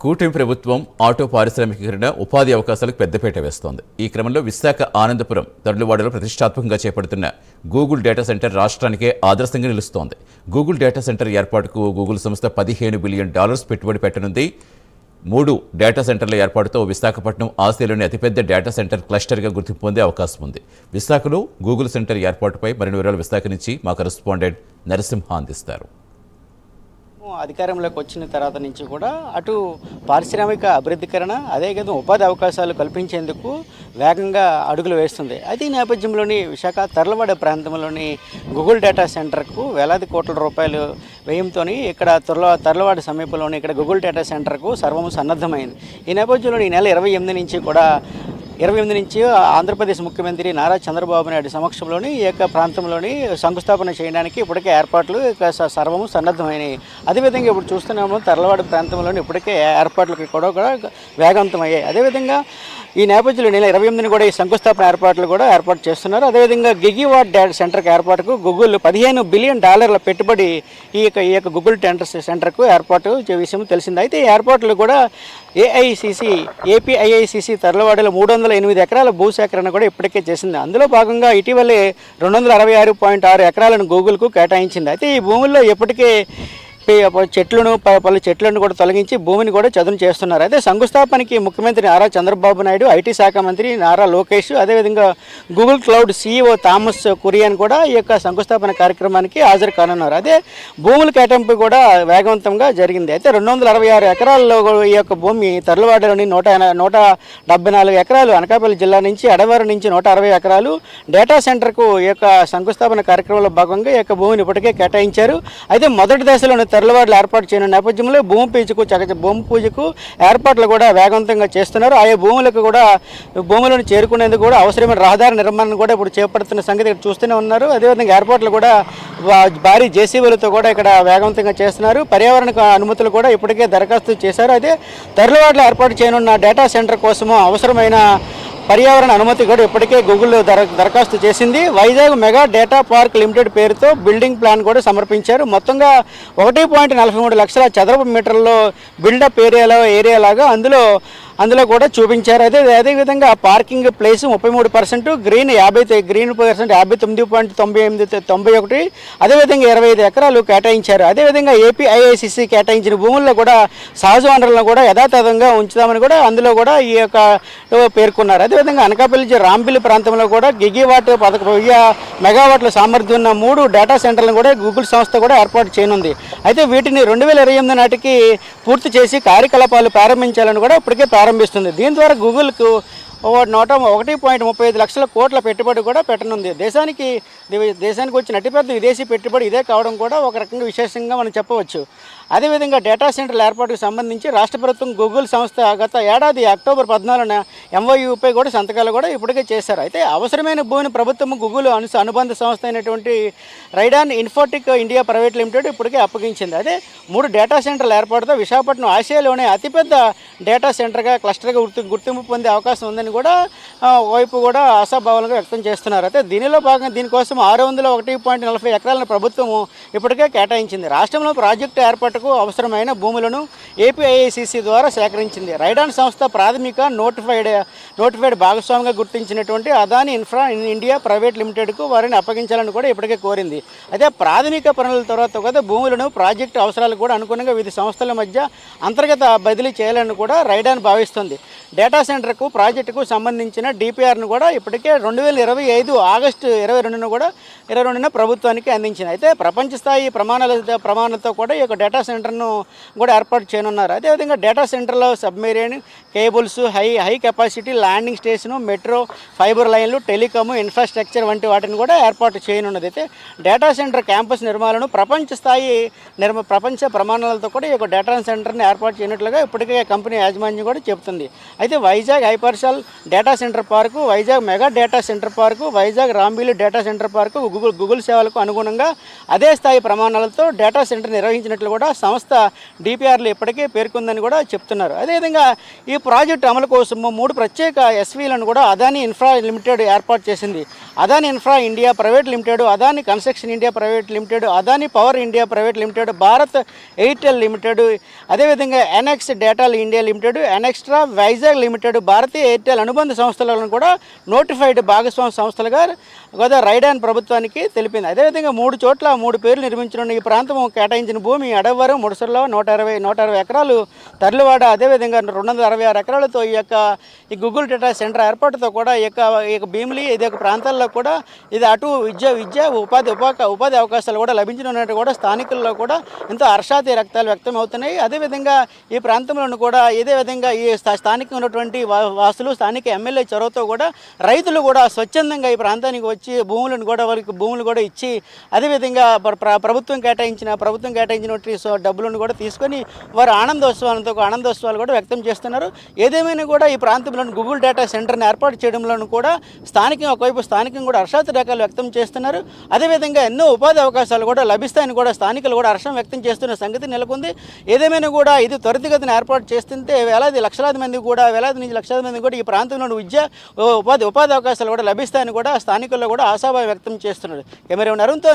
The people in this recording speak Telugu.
కూటమి ప్రభుత్వం ఆటో పారిశ్రామికీకరణ ఉపాధి అవకాశాలకు పెద్దపీట వేస్తోంది. ఈ క్రమంలో విశాఖ ఆనందపురం దర్లువాడలో ప్రతిష్టాత్మకంగా చేపడుతున్న గూగుల్ డేటా సెంటర్ రాష్ట్రానికే ఆదర్శంగా నిలుస్తోంది. గూగుల్ డేటా సెంటర్ ఏర్పాటుకు గూగుల్ సంస్థ $15 బిలియన్ పెట్టుబడి పెట్టనుంది. 3 డేటా సెంటర్ల ఏర్పాటుతో విశాఖపట్నం ఆసియాలోని అతిపెద్ద డేటా సెంటర్ క్లస్టర్గా గుర్తింపు పొందే అవకాశం ఉంది. విశాఖలో గూగుల్ సెంటర్ ఏర్పాటుపై మరిన్ని వివరాలు విశాఖ నుంచి మా కరెస్పాండెంట్ నరసింహ అందిస్తారు. అధికారంలోకి వచ్చిన తర్వాత నుంచి కూడా అటు పారిశ్రామిక అభివృద్ధీకరణ అదేవిధంగా ఉపాధి అవకాశాలు కల్పించేందుకు వేగంగా అడుగులు వేస్తుంది. అయితే ఈ నేపథ్యంలోని విశాఖ తర్లవాడ ప్రాంతంలోని గూగుల్ డేటా సెంటర్కు వేలాది కోట్ల రూపాయలు వ్యయంతో ఇక్కడ తర్లవాడ సమీపంలోని ఇక్కడ గూగుల్ డేటా సెంటర్కు సర్వము సన్నద్ధమైంది. ఈ నేపథ్యంలో ఈ నెల 28 నుంచి ఆంధ్రప్రదేశ్ ముఖ్యమంత్రి నారా చంద్రబాబు నాయుడు సమక్షంలోని ఈ యొక్క ప్రాంతంలోని శంకుస్థాపన చేయడానికి ఇప్పటికే ఏర్పాట్లు సర్వము సన్నద్ధమైనవి. అదేవిధంగా ఇప్పుడు చూస్తున్నాము తర్లవాడ ప్రాంతంలోని ఇప్పటికే ఏర్పాట్లకి కూడా వేగవంతమయ్యాయి. అదేవిధంగా ఈ నేపథ్యంలో నెల 28 కూడా ఈ శంకుస్థాపన ఏర్పాటు చేస్తున్నారు. అదేవిధంగా గిగివాట్ డేటా సెంటర్కి ఏర్పాటుకు గూగుల్ $15 బిలియన్ పెట్టుబడి ఈ యొక్క గూగుల్ డేటా సెంటర్కు ఏర్పాటు విషయం తెలిసింది. అయితే ఈ ఏర్పాట్లు కూడా ఏపీఐఐసిసి తర్లవాడలో 308 ఎకరాల భూసేకరణ కూడా ఇప్పటికే చేసింది. అందులో భాగంగా ఇటీవలే 266.6 ఎకరాలను గూగుల్కు కేటాయించింది. అయితే ఈ భూముల్లో ఇప్పటికే పలు చెట్లను కూడా తొలగించి భూమిని కూడా చదును చేస్తున్నారు. అయితే శంకుస్థాపనకి ముఖ్యమంత్రి నారా చంద్రబాబు నాయుడు, ఐటీ శాఖ మంత్రి నారా లోకేష్, అదేవిధంగా Google cloud CEO Thomas Kurian కూడా ఈ యొక్క శంకుస్థాపన కార్యక్రమానికి హాజరు కానున్నారు. అదే భూముల కేటాయింపు కూడా వేగవంతంగా జరిగింది. అయితే 266 ఎకరాల్లో ఈ యొక్క భూమి తర్లవాడలోని 174 ఎకరాలు, అనకాపల్లి జిల్లా నుంచి అడవారు నుంచి 160 ఎకరాలు డేటా సెంటర్కు ఈ యొక్క శంకుస్థాపన కార్యక్రమంలో భాగంగా ఈ యొక్క భూమిని ఇప్పటికే కేటాయించారు. అయితే మొదటి దశలోని తర్లవాడలు ఏర్పాటు చేయనున్న నేపథ్యంలో భూమి పూజకు ఏర్పాట్లు కూడా వేగవంతంగా చేస్తున్నారు. ఆయా భూములను చేరుకునేందుకు కూడా అవసరమైన రహదారి నిర్మాణం కూడా ఇప్పుడు చేపడుతున్న సంగతి చూస్తూనే ఉన్నారు. అదేవిధంగా ఏర్పాట్లు కూడా భారీ జేసీబీలతో కూడా ఇక్కడ వేగవంతంగా చేస్తున్నారు. పర్యావరణ అనుమతులు కూడా ఇప్పటికే దరఖాస్తు చేశారు. అయితే తర్లవాడలో ఏర్పాటు చేయనున్న డేటా సెంటర్ కోసము అవసరమైన పర్యావరణ అనుమతి కూడా ఇప్పటికే గూగుల్ దరఖాస్తు చేసింది. Vizag mega data park limited పేరుతో బిల్డింగ్ ప్లాన్ కూడా సమర్పించారు. మొత్తంగా 1.43 లక్షల చదరపు మీటర్లలో బిల్డప్ ఏరియాలాగా అందులో కూడా చూపించారు. అదేవిధంగా పార్కింగ్ ప్లేస్ 33%, గ్రీన్ 59.91, అదేవిధంగా 25 ఎకరాలు కేటాయించారు. అదేవిధంగా ఏపీఐఐసిసి కేటాయించిన భూముల్లో కూడా సహజ వనరులను కూడా యథాతథంగా ఉంచుదామని కూడా అందులో కూడా ఈ యొక్క పేర్కొన్నారు. అదేవిధంగా అనకాపల్లి రాంబిల్లి ప్రాంతంలో కూడా గిగివాట్ 1000 మెగావాట్ల సామర్థ్యం ఉన్న 3 డేటా సెంటర్లను కూడా గూగుల్ సంస్థ కూడా ఏర్పాటు చేయనుంది. అయితే వీటిని 2028 నాటికి పూర్తి చేసి కార్యకలాపాలు ప్రారంభించాలని కూడా ఇప్పటికే ప్రారంభిస్తుంది. దీని ద్వారా గూగుల్కు 1.35 లక్షల కోట్ల పెట్టుబడి కూడా పెట్టనుంది. దేశానికి వచ్చిన అతిపెద్ద విదేశీ పెట్టుబడి ఇదే కావడం కూడా ఒక రకంగా విశేషంగా మనం చెప్పవచ్చు. అదేవిధంగా డేటా సెంటర్ల ఏర్పాటుకు సంబంధించి రాష్ట్ర ప్రభుత్వం గూగుల్ సంస్థ గత ఏడాది అక్టోబర్ 14న MOUపై కూడా సంతకాలు కూడా ఇప్పటికే చేశారు. అయితే అవసరమైన భూమిని ప్రభుత్వం గూగుల్ అనుబంధ సంస్థ అయినటువంటి రైడాన్ ఇన్ఫోటిక్ ఇండియా ప్రైవేట్ లిమిటెడ్ ఇప్పటికే అప్పగించింది. అదే 3 డేటా సెంటర్ల ఏర్పాటుతో విశాఖపట్నం ఆసియాలోనే అతిపెద్ద డేటా సెంటర్గా క్లస్టర్గా గుర్తింపు పొందే అవకాశం ఉందని కూడా వైపు కూడా ఆశాభావాలుగా వ్యక్తం చేస్తున్నారు. అయితే దీనిలో భాగంగా దీనికోసం 601.40 ఎకరాలను ప్రభుత్వం ఇప్పటికే కేటాయించింది. రాష్ట్రంలో ప్రాజెక్టు ఏర్పాటుకు అవసరమైన భూములను ఏపీఐఐసిసి ద్వారా సేకరించింది. రైడాన్ సంస్థ ప్రాథమిక నోటిఫైడ్ భాగస్వామిగా గుర్తించినటువంటి అదాని ఇన్ఫ్రా ఇండియా ప్రైవేట్ లిమిటెడ్కు వారిని అప్పగించాలని కూడా ఇప్పటికే కోరింది. అయితే ప్రాథమిక పనుల తర్వాత కూడా భూములను ప్రాజెక్టు అవసరాలకు కూడా అనుగుణంగా వివిధ సంస్థల మధ్య అంతర్గత బదిలీ చేయాలని కూడా రైడాన్ భావిస్తుంది. డేటా సెంటర్కు ప్రాజెక్టుకు సంబంధించిన DPRను కూడా ఇప్పటికే 2025 ఆగస్టు 22న ప్రభుత్వానికి అందించింది. అయితే ప్రపంచ స్థాయి ప్రమాణాలతో కూడా ఈ యొక్క డేటా సెంటర్ను కూడా ఏర్పాటు చేయనున్నారు. అదేవిధంగా డేటా సెంటర్లో submarine cables, high capacity landing station, metro, fibre లైన్లు, టెలికాము ఇన్ఫ్రాస్ట్రక్చర్ వంటి వాటిని కూడా ఏర్పాటు చేయనున్నది. అయితే డేటా సెంటర్ క్యాంపస్ నిర్మాణను ప్రపంచ ప్రమాణాలతో కూడా ఈ యొక్క డేటా సెంటర్ని ఏర్పాటు చేయనట్లుగా ఇప్పటికే కంపెనీ యాజమాన్యం కూడా చెబుతుంది. అయితే Vizag hyperscale data centre park, Vizag mega data centre park, Vizag Rambilli data centre park Google సేవలకు అనుగుణంగా అదే స్థాయి ప్రమాణాలతో డేటా సెంటర్ నిర్వహించినట్లు కూడా సంస్థ DPRలు ఇప్పటికే పేర్కొందని కూడా చెప్తున్నారు. అదేవిధంగా ఈ ప్రాజెక్టు అమలు కోసం 3 ప్రత్యేక SVలను కూడా అదాని ఇన్ఫ్రా లిమిటెడ్ ఏర్పాటు చేసింది. Adani infra India private limited, Adani construction India private limited, Adani power India private limited, Bharat Airtel limited, అదేవిధంగా NX data India limited, Nxtra Vizag limited, భారతీయ ఎయిర్టెల్ అనుబంధ సంస్థలను కూడా నోటిఫైడ్ భాగస్వామ్య సంస్థలుగా గోదా రైడాన్ ప్రభుత్వానికి తెలిపింది. అదేవిధంగా 3 చోట్ల 3 పేర్లు నిర్మించనున్న ఈ ప్రాంతం కేటాయించిన భూమి అడవరం, ముడసర్లో 120 ఎకరాలు, తర్లువాడ అదేవిధంగా 266 ఎకరాలతో ఈ గూగుల్ డేటా సెంటర్ ఏర్పాటుతో కూడా ఈ యొక్క భీమిలి ఇది యొక్క ప్రాంతాల్లో కూడా ఇది అటు విద్య ఉపాధి అవకాశాలు కూడా లభించనున్నట్టు కూడా స్థానికుల్లో కూడా ఎంతో హర్షాతి రక్తాలు వ్యక్తం అవుతున్నాయి. అదేవిధంగా ఈ ప్రాంతంలోనూ కూడా ఇదే విధంగా ఈ స్థానికంగా ఉన్నటువంటి వాసులు, స్థానిక ఎమ్మెల్యే చొరవతో కూడా రైతులు కూడా స్వచ్ఛందంగా ఈ ప్రాంతానికి వచ్చి వారికి భూములు కూడా ఇచ్చి అదేవిధంగా ప్రభుత్వం కేటాయించినటువంటి డబ్బులను కూడా తీసుకొని వారు ఆనందోత్సవాలు కూడా వ్యక్తం చేస్తున్నారు. ఏదేమైనా కూడా ఈ ప్రాంతంలోని గూగుల్ డేటా సెంటర్ని ఏర్పాటు చేయడంలో కూడా ఒకవైపు స్థానికంగా కూడా హర్షాతి రకాలు వ్యక్తం చేస్తున్నారు. అదేవిధంగా ఎన్నో ఉపాధి అవకాశాలు కూడా లభిస్తాయని కూడా స్థానికులు కూడా హర్షం వ్యక్తం చేస్తున్న సంగతి నెలకొంది. ఏదేమైనా కూడా ఇది త్వరితగతిన ఏర్పాటు చేస్తుంటే లక్షలాది మంది కూడా ఈ ప్రాంతంలో ఉపాధి అవకాశాలు కూడా లభిస్తాయని కూడా స్థానికుల్లో కూడా ఆశాభావం వ్యక్తం చేస్తున్నారు. కెమెరా అరుణ్తో